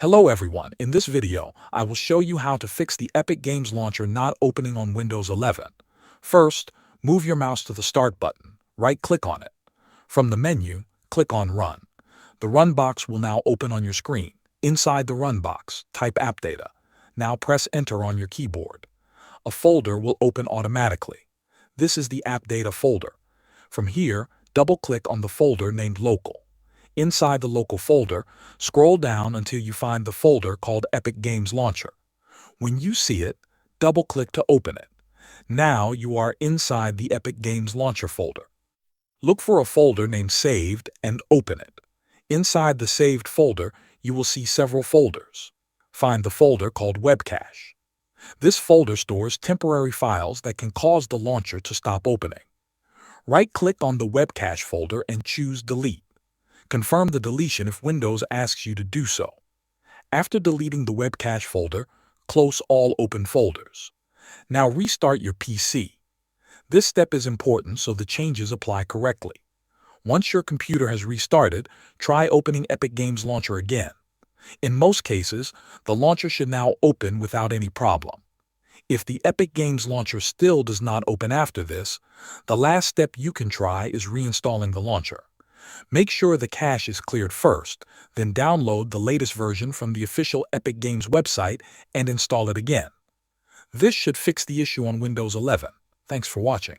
Hello everyone, in this video, I will show you how to fix the Epic Games Launcher not opening on Windows 11. First, move your mouse to the Start button, right-click on it. From the menu, click on Run. The Run box will now open on your screen. Inside the Run box, type App Data. Now press Enter on your keyboard. A folder will open automatically. This is the App Data folder. From here, double-click on the folder named Local. Inside the local folder, scroll down until you find the folder called Epic Games Launcher. When you see it, double-click to open it. Now you are inside the Epic Games Launcher folder. Look for a folder named Saved and open it. Inside the saved folder, you will see several folders. Find the folder called Web Cache. This folder stores temporary files that can cause the launcher to stop opening. Right-click on the Web Cache folder and choose Delete. Confirm the deletion if Windows asks you to do so. After deleting the Web Cache folder, close all open folders. Now restart your PC. This step is important so the changes apply correctly. Once your computer has restarted, try opening Epic Games Launcher again. In most cases, the launcher should now open without any problem. If the Epic Games Launcher still does not open after this, the last step you can try is reinstalling the launcher. Make sure the cache is cleared first, then download the latest version from the official Epic Games website and install it again. This should fix the issue on Windows 11. Thanks for watching.